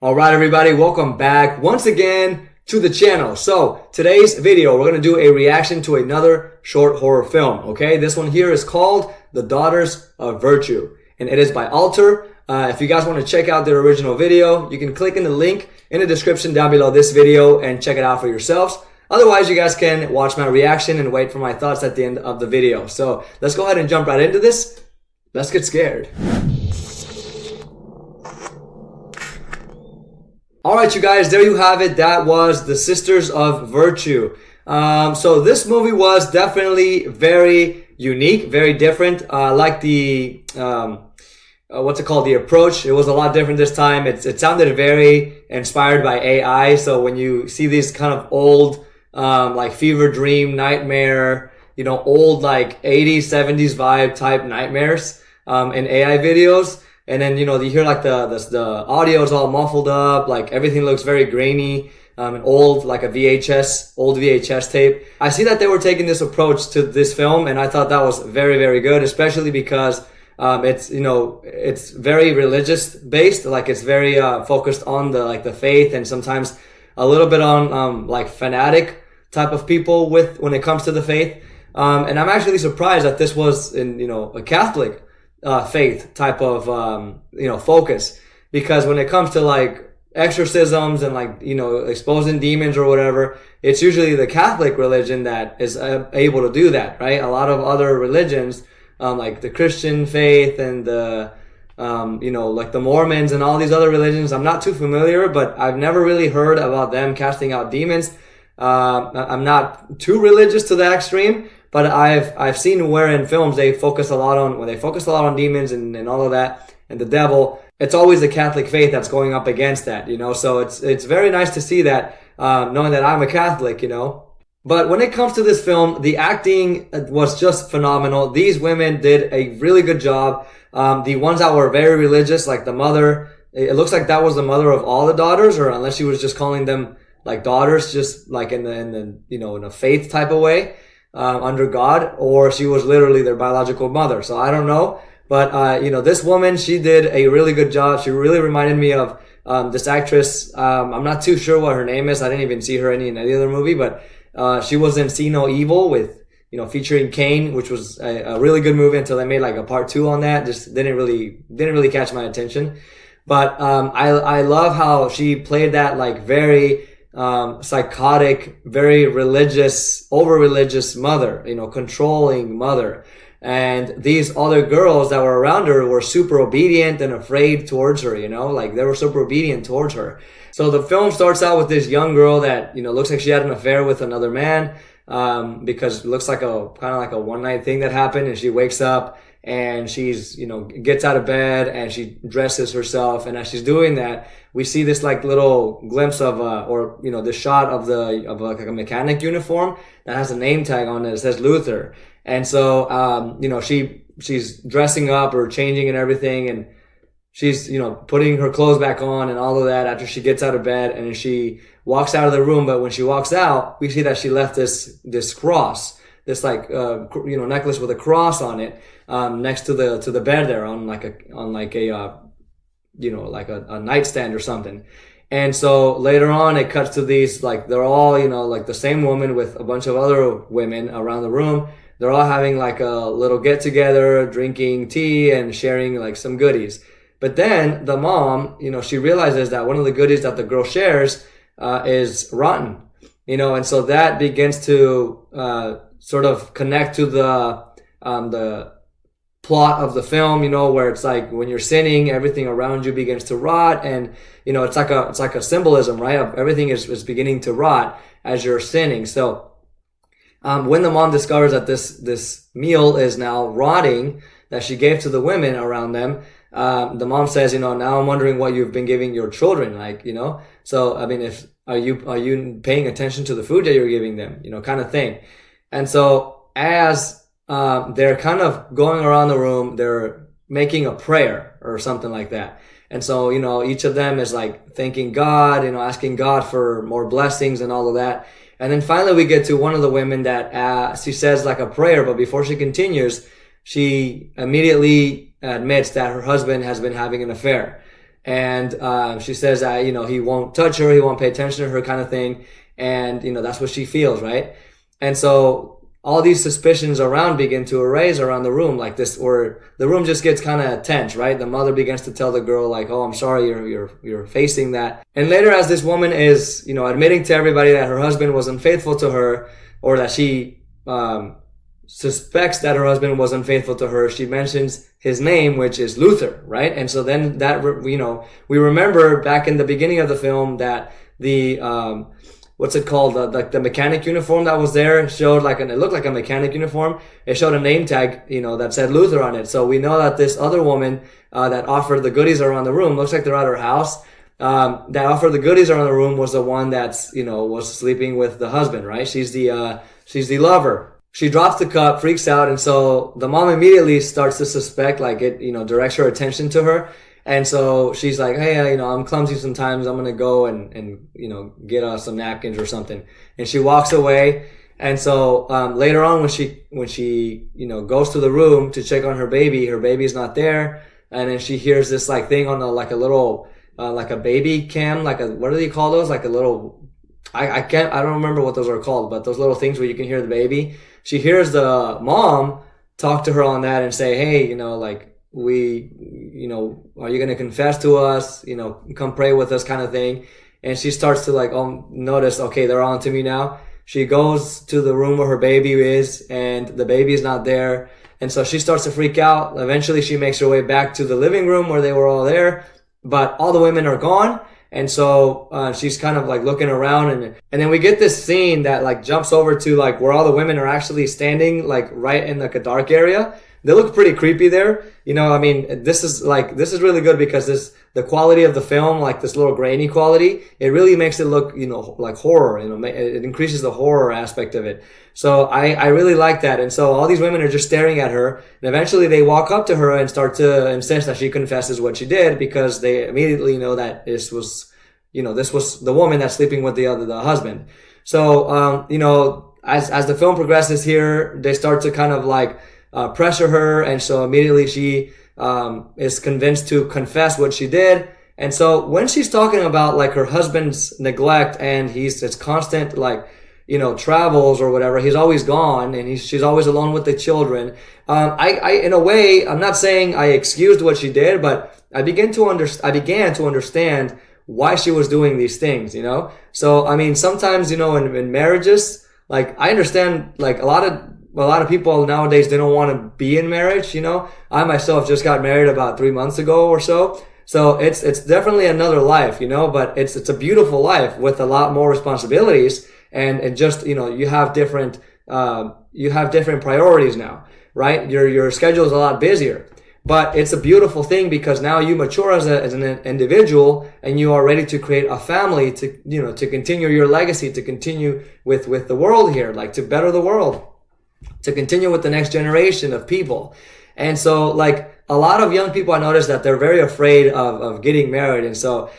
All right, everybody, welcome back once again to the channel. So today's video, we're going to do a reaction to another short horror film. Okay, this one here is called The Daughters of Virtue, and it is by Alter. If you guys want to check out their original video, you can click in the link in the description down below this video and check it out for yourselves. Otherwise, you guys can watch my reaction and wait for my thoughts at the end of the video. So let's go ahead and jump right into this. Let's get scared. Alright, you guys, there you have it. That was The Sisters of Virtue. So this movie was definitely very unique, very different. Like the, the approach. It was a lot different this time. It sounded very inspired by AI. So when you see these kind of old, like fever dream, nightmare, old like 80s, 70s vibe type nightmares, in AI videos. And then, you hear like the audio is all muffled up, like everything looks very grainy, and old, like old VHS tape. I see that they were taking this approach to this film, and I thought that was very, very good, especially because, it's very religious based, like it's very, focused on the faith and sometimes a little bit on, like fanatic type of people when it comes to the faith. And I'm actually surprised that this was in, a Catholic faith type of, focus, because when it comes to like exorcisms and like, exposing demons or whatever, it's usually the Catholic religion that is able to do that, right? A lot of other religions, like the Christian faith and the, like the Mormons and all these other religions, I'm not too familiar, but I've never really heard about them casting out demons. I'm not too religious to that extreme, but I've seen where in films they focus a lot on demons and all of that and the devil. It's always the Catholic faith that's going up against that, so it's very nice to see that, knowing that I'm a Catholic, But when it comes to this film, the acting was just phenomenal. These women did a really good job. The ones that were very religious, like the mother, it looks like that was the mother of all the daughters, or unless she was just calling them like daughters, just like in a faith type of way, under God, or she was literally their biological mother. So I don't know. But, this woman, she did a really good job. She really reminded me of, this actress. I'm not too sure what her name is. I didn't even see her in any other movie, but, she was in See No Evil with, featuring Kane, which was a really good movie until they made like a part 2 on that. Just didn't really catch my attention. But, I love how she played that like very, psychotic, very religious, over-religious mother, controlling mother. And these other girls that were around her were super obedient and afraid towards her, like they were super obedient towards her. So the film starts out with this young girl that, looks like she had an affair with another man, because it looks like kind of like a one night thing that happened, and she wakes up and she's, gets out of bed and she dresses herself. And as she's doing that, we see this like little glimpse of, this shot of like a mechanic uniform that has a name tag on it that says Luther. And so, she's dressing up or changing and everything, and she's, putting her clothes back on and all of that after she gets out of bed, and then she walks out of the room. But when she walks out, we see that she left this cross, this like, necklace with a cross on it, next to the bed there on a nightstand or something. And so later on, it cuts to these, like, they're all, like the same woman with a bunch of other women around the room. They're all having like a little get together, drinking tea and sharing like some goodies. But then the mom, she realizes that one of the goodies that the girl shares, is rotten, and so that begins to, sort of connect to the plot of the film, where it's like when you're sinning, everything around you begins to rot, and it's like a symbolism, right? Of everything is beginning to rot as you're sinning. So when the mom discovers that this meal is now rotting that she gave to the women around them, the mom says, now I'm wondering what you've been giving your children, like, so I mean, are you paying attention to the food that you're giving them, kind of thing. And so as they're kind of going around the room, they're making a prayer or something like that. And so, each of them is like thanking God, asking God for more blessings and all of that. And then finally we get to one of the women that, she says like a prayer, but before she continues, she immediately admits that her husband has been having an affair. And she says that, he won't touch her, he won't pay attention to her, kind of thing. And, that's what she feels, right? And so all these suspicions around begin to arise around the room, like this, or the room just gets kind of tense, right? The mother begins to tell the girl, like, "Oh, I'm sorry, you're facing that." And later, as this woman is, admitting to everybody that her husband was unfaithful to her, or that she suspects that her husband was unfaithful to her, she mentions his name, which is Luther, right? And so then that, we remember back in the beginning of the film that the what's it called? The mechanic uniform that was there showed it looked like a mechanic uniform. It showed a name tag, that said Luther on it. So we know that this other woman, that offered the goodies around the room, looks like they're at her house, that offered the goodies around the room was the one that's, was sleeping with the husband, right? She's the lover. She drops the cup, freaks out. And so the mom immediately starts to suspect, like it, directs her attention to her. And so she's like, "Hey, I'm clumsy sometimes. I'm going to go and get some napkins or something." And she walks away. And so, later on when she goes to the room to check on her baby's not there. And then she hears this thing on a little, like a baby cam, what do they call those? Like a little, I don't remember what those are called, but those little things where you can hear the baby. She hears the mom talk to her on that and say, "Hey, are you going to confess to us? Come pray with us," kind of thing. And she starts to notice, okay, they're on to me now. She goes to the room where her baby is, and the baby is not there. And so she starts to freak out. Eventually she makes her way back to the living room where they were all there, but all the women are gone. And so, she's kind of looking around, and then we get this scene that jumps over to where all the women are actually standing right in a dark area. They look pretty creepy there. This is really good because the quality of the film, this little grainy quality, it really makes it look, like horror, it increases the horror aspect of it. So I really like that. And so all these women are just staring at her, and eventually they walk up to her and start to insist that she confesses what she did, because they immediately know that this was the woman that's sleeping with the husband. So, as the film progresses here, they start to kind of pressure her, and so immediately she is convinced to confess what she did. And so when she's talking about her husband's neglect, and it's constant travels or whatever, he's always gone, and she's always alone with the children. I in a way, I'm not saying I excused what she did, but I began to understand why she was doing these things. So sometimes in marriages, I understand a lot of people nowadays, they don't want to be in marriage, I myself just got married about 3 months ago or so. So it's definitely another life, but it's a beautiful life with a lot more responsibilities, and just, you have different priorities now, right? Your schedule is a lot busier, but it's a beautiful thing because now you mature as an individual, and you are ready to create a family to continue your legacy, to continue with the world here, to better the world, to continue with the next generation of people. And so a lot of young people, I noticed that they're very afraid of getting married. And so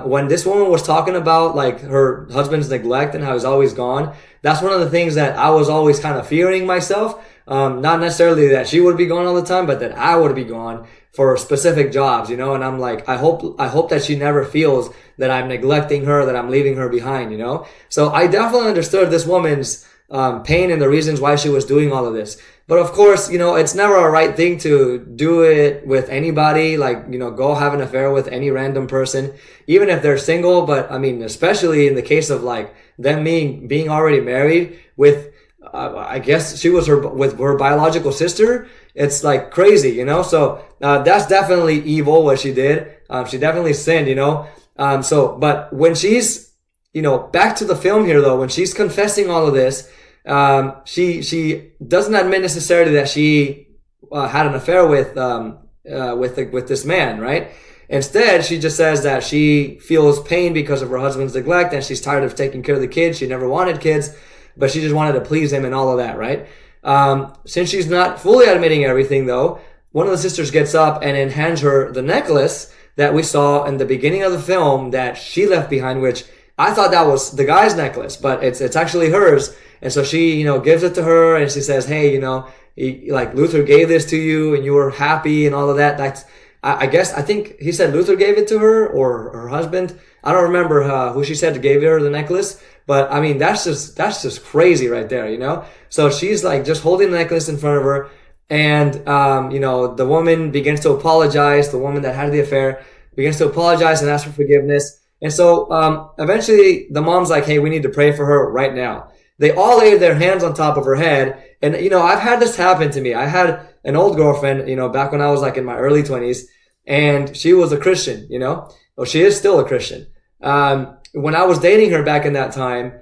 when this woman was talking about her husband's neglect and how he's always gone, that's one of the things that I was always kind of fearing myself. Not necessarily that she would be gone all the time, but that I would be gone for specific jobs, and I'm I hope that she never feels that I'm neglecting her, that I'm leaving her behind, So I definitely understood this woman's pain and the reasons why she was doing all of this. But of course, it's never a right thing to do it with anybody, go have an affair with any random person, even if they're single. But especially in the case of them being already married with, I guess she was with her biological sister. It's crazy, So, that's definitely evil what she did. She definitely sinned, but when she's, back to the film here though, when she's confessing all of this, she doesn't admit necessarily that she had an affair with this man, right? Instead, she just says that she feels pain because of her husband's neglect, and she's tired of taking care of the kids. She never wanted kids, but she just wanted to please him and all of that, right? Since she's not fully admitting everything though, one of the sisters gets up and then hands her the necklace that we saw in the beginning of the film that she left behind, which I thought that was the guy's necklace, but it's actually hers. And so she, gives it to her, and she says, "Hey, Luther gave this to you and you were happy and all of that. I think he said Luther gave it to her or her husband. I don't remember who she said gave her the necklace, but I mean, that's just crazy right there, you know? So she's like just holding the necklace in front of her. And, you know, the woman begins to apologize. The woman that had the affair begins to apologize and ask for forgiveness. And so, eventually the mom's like, hey, we need to pray for her right now. They all laid their hands on top of her head. And, you know, I've had this happen to me. I had an old girlfriend, you know, back when I was like in my early 20s, and she was a Christian, you know, well, she is still a Christian. When I was dating her back in that time,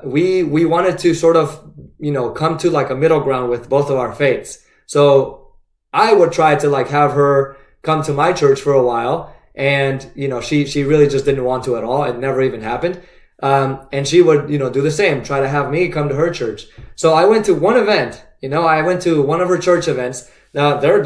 we wanted to sort of, you know, come to like a middle ground with both of our faiths. So I would try to like have her come to my church for a while. And, you know, she really just didn't want to at all. It never even happened. And she would, you know, do the same, try to have me come to her church. So I went to one event, you know, I went to one of her church events. Now they're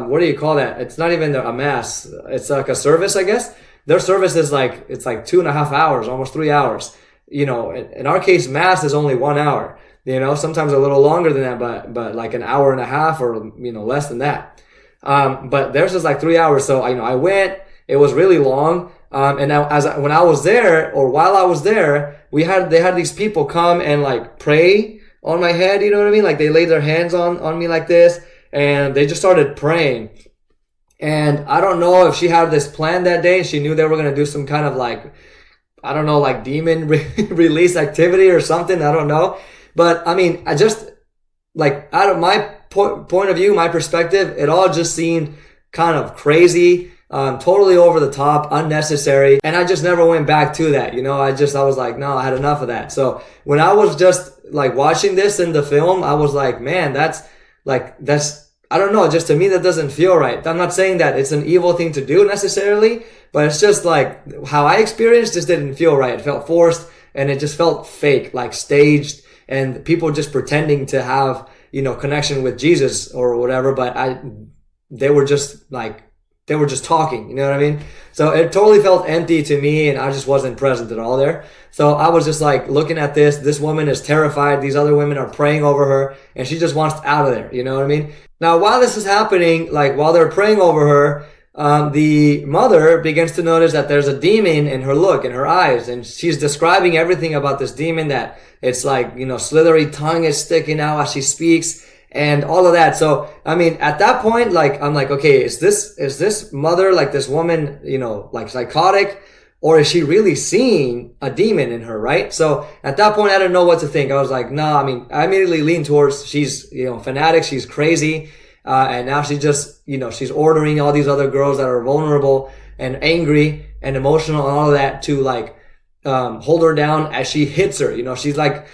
what do you call that? It's not even a mass. It's like a service, I guess. Their service is like, it's like 2.5 hours, almost 3 hours. You know, in our case, mass is only 1 hour, you know, sometimes a little longer than that, but like an hour and a half or, you know, less than that. But theirs is like 3 hours. So, you know, I went, it was really long. And now when I was there, or while I was there, they had these people come and like pray on my head. You know what I mean? Like they laid their hands on me like this, and they just started praying. And I don't know if she had this plan that day. She knew they were going to do some kind of like, I don't know, like demon release activity or something. I don't know. But I mean, I just like, out of my point of view, my perspective, it all just seemed kind of crazy. Totally over the top, unnecessary. And I just never went back to that. You know, I was like, no, I had enough of that. So when I was just like watching this in the film, I was like, man, that's, I don't know, just to me, that doesn't feel right. I'm not saying that it's an evil thing to do necessarily, but it's just like how I experienced just didn't feel right. It felt forced and it just felt fake, like staged, and people just pretending to have, you know, connection with Jesus or whatever. But they were just talking, you know what I mean? So it totally felt empty to me, and I just wasn't present at all there. So I was just like looking at this woman is terrified. These other women are praying over her, and she just wants out of there. You know what I mean? Now, while this is happening, like while they're praying over her, the mother begins to notice that there's a demon in her look, in her eyes, and she's describing everything about this demon, that it's like, you know, slithery tongue is sticking out as she speaks, and all of that. So, I mean, at that point, like, I'm like, okay, is this mother, like this woman, you know, like psychotic, or is she really seeing a demon in her, right? So at that point, I didn't know what to think. I was like, no, I mean, I immediately leaned towards, she's, you know, fanatic, she's crazy. And now she just, you know, she's ordering all these other girls that are vulnerable and angry and emotional and all of that to like, hold her down as she hits her. You know, she's like,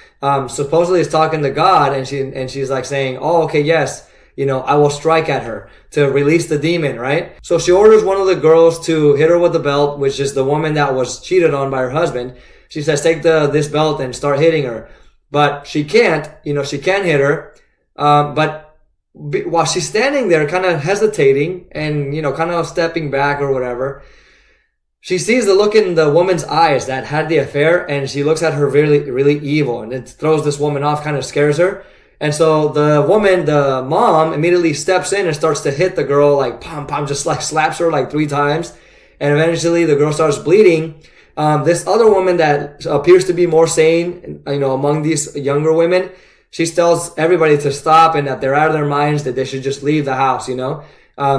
supposedly is talking to God, and she's like saying, oh, okay, yes, you know, I will strike at her to release the demon, right? So she orders one of the girls to hit her with the belt, which is the woman that was cheated on by her husband. She says, take this belt and start hitting her. But she can't, you know, she can't hit her. But while she's standing there kind of hesitating and, you know, kind of stepping back or whatever, she sees the look in the woman's eyes that had the affair, and she looks at her really, really evil, and it throws this woman off, kind of scares her. And so the woman, the mom, immediately steps in and starts to hit the girl, like pom pom, just like slaps her like 3 times. And eventually the girl starts bleeding. This other woman that appears to be more sane, you know, among these younger women, she tells everybody to stop and that they're out of their minds, that they should just leave the house, you know.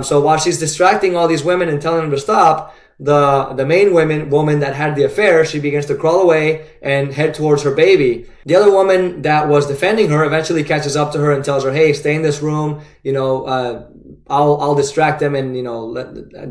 So while she's distracting all these women and telling them to stop, the main woman that had the affair, she begins to crawl away and head towards her baby. The other woman that was defending her eventually catches up to her and tells her, hey, stay in this room, you know, I'll distract them, and, you know,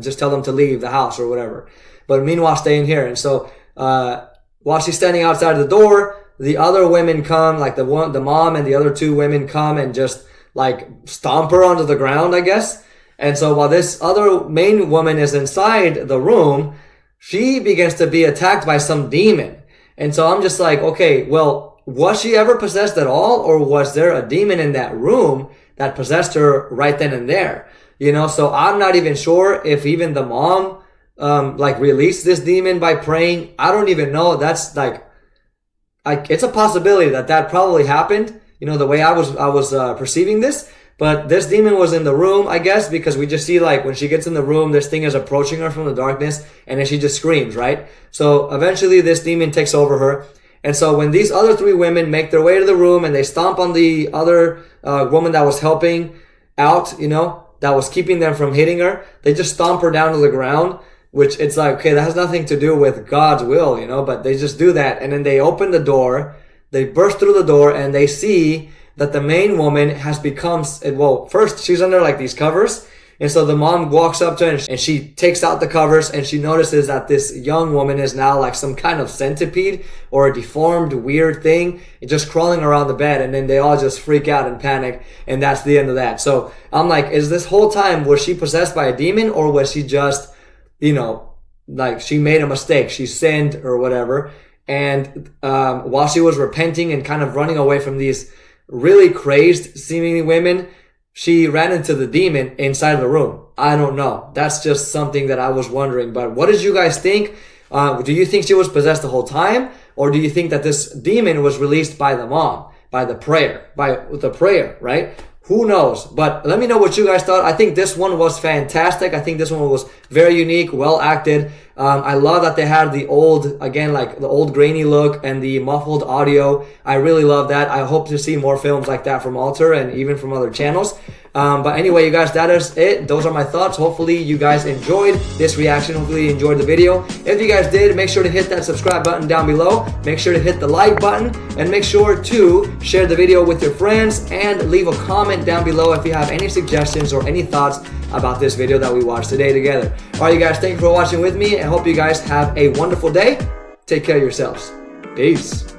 just tell them to leave the house or whatever. But meanwhile, stay in here. And so, while she's standing outside the door, the other women come, like the mom and the other 2 women come and just like stomp her onto the ground, I guess. And so while this other main woman is inside the room, she begins to be attacked by some demon. And so I'm just like, okay, well, was she ever possessed at all? Or was there a demon in that room that possessed her right then and there? You know, so I'm not even sure if even the mom, like released this demon by praying. I don't even know. That's like, it's a possibility that probably happened, you know, the way I was perceiving this. But this demon was in the room, I guess, because we just see like when she gets in the room, this thing is approaching her from the darkness, and then she just screams, right? So eventually this demon takes over her. And so when these other three women make their way to the room and they stomp on the other woman that was helping out, you know, that was keeping them from hitting her, they just stomp her down to the ground, which it's like, okay, that has nothing to do with God's will, you know, but they just do that. And then they open the door, they burst through the door, and they see that the main woman has become, well, first she's under like these covers. And so the mom walks up to her and she takes out the covers and she notices that this young woman is now like some kind of centipede or a deformed weird thing just crawling around the bed. And then they all just freak out and panic. And that's the end of that. So I'm like, is this whole time, was she possessed by a demon, or was she just, you know, like she made a mistake, she sinned or whatever. And while she was repenting and kind of running away from these really crazed seemingly women, she ran into the demon inside of the room. I don't know. That's just something that I was wondering. But what did you guys think? Do you think she was possessed the whole time? Or do you think that this demon was released by the mom, by the prayer, right? Who knows? But let me know what you guys thought. I think this one was fantastic. I think this one was very unique, well acted. I love that they had the old, again, like the old grainy look and the muffled audio. I really love that. I hope to see more films like that from Alter and even from other channels. But anyway, you guys, that is it. Those are my thoughts. Hopefully you guys enjoyed this reaction. Hopefully you enjoyed the video. If you guys did, make sure to hit that subscribe button down below. Make sure to hit the like button and make sure to share the video with your friends and leave a comment down below if you have any suggestions or any thoughts about this video that we watched today together. All right, you guys, thank you for watching with me. I hope you guys have a wonderful day. Take care of yourselves. Peace.